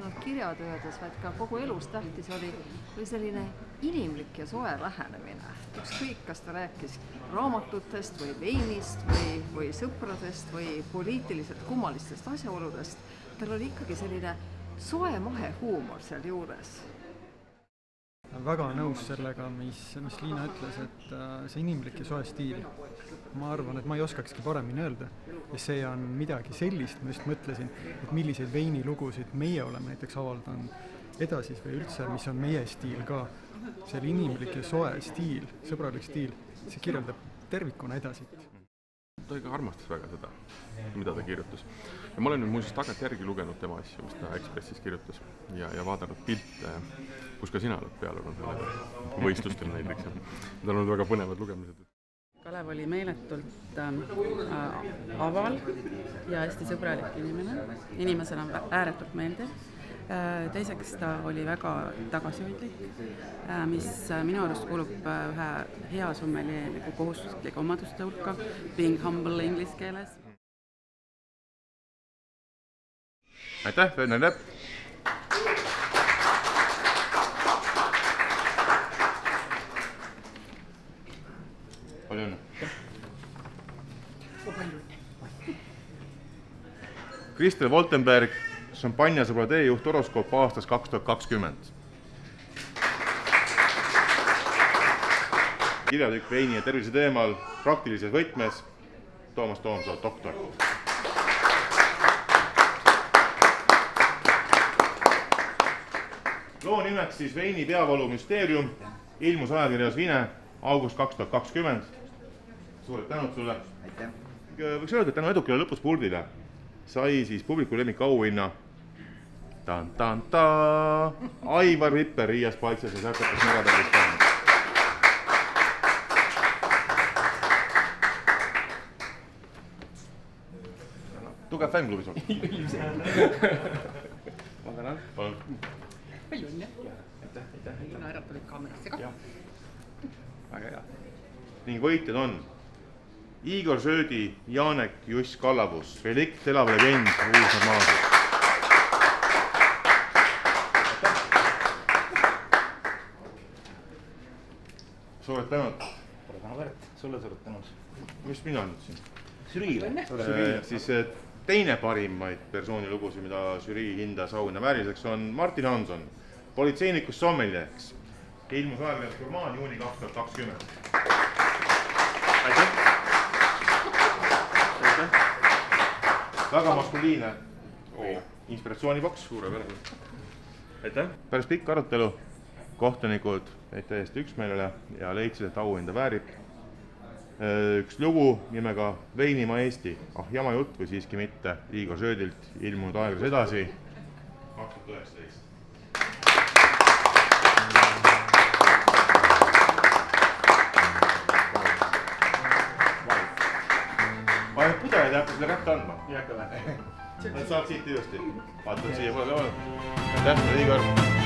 ainult kirjatöödes, vaid ka kogu elus tähtis oli selline inimlik ja soe lähenemine. Ükskõik, kas ta rääkis raamatutest või veinist või sõpradest või poliitiliselt kummalistest asjaoludest, tal oli ikkagi selline soe mahe huumor seal juures. Väga nõus sellega, mis Liina ütles, et see inimlik ja soe stiil, ma arvan, et ma ei oskakski paremini öelda. Ja see on midagi sellist, ma just mõtlesin, et milliseid veinilugusid meie oleme näiteks avaldanud edasi või üldse, mis on meie stiil ka. See inimlik ja soe stiil, sõbralik stiil, see kirjeldab tervikuna edasi. Ta ikka armastas väga seda, mida ta kirjutas. Ja ma olen nüüd muuseas tagantjärgi lugenud tema asju, mis ta Ekspressis kirjutas ja vaadanud pilte, kus ka sina oled peal olnud võistlustel näiteks. Need on olnud väga põnevad lugemised. Kalev oli meeletult aval ja hästi sõbralik inimesena ääretult meeldiv. Teiseks ta oli väga tagasihoidlik, mis minu arust kuulub ühe hea sommelier kohustuslike omaduste hulka, being humble inglise keeles. Aitäh, Venner Lepp! Palju õnne! Kristel Voltenberg, šampanjasõbra teejuht horoskoop aastas 2020. Kirjatükk veini ja tervise teemal praktilises võtmes Toomas Toomsoo, doktor. Loo nimeks siis Veini peavalu müsteerium, ilmus ajakirjas Vine, august 2020. Suured tänud sulle. Võiks öelda, et tänu edukile lõpus pulbile sai siis publiku lemmik auhinna Aivar Vipper Riias Paitses ja Säkatas Meradalist. Tugev fännklubi sul. Ma tänan. Palun. Palju õnne. Aitäh. Naeratulid kaamerasse ka. Väga hea. Ning võitjad on Igor Söödi, Janek Juss Kallavus, relikt, elav legend, Uus-Normaalsus. Suured tänud. Pole tänu väärt. Sulle suured tänud. Mis mina nüüd siin? Žüriile. Siis teine parimaid persoonilugusid, mida žürii hindas auhinna vääriliseks, on Martin Hanson, politseinikust sommelieks. Ilmus ajakirjas Gurmaan juuni 2020. Aitäh! Väga maskuliine inspiratsiooniboks. Suurepärane. Aitäh! Päris pikk arutelu. Kohtunikud jäid täiesti üksmeelele ja leidsid, et auhinda väärib üks lugu nimega Veinimaa Eesti, jama jutt või siiski mitte, Igor Söödilt, ilmunud aeglas edasi 2019. Ma ei pudele teab selle kätte andma. Nad saab siit ilusti. Vaatad siia poole. Aitäh, Igor!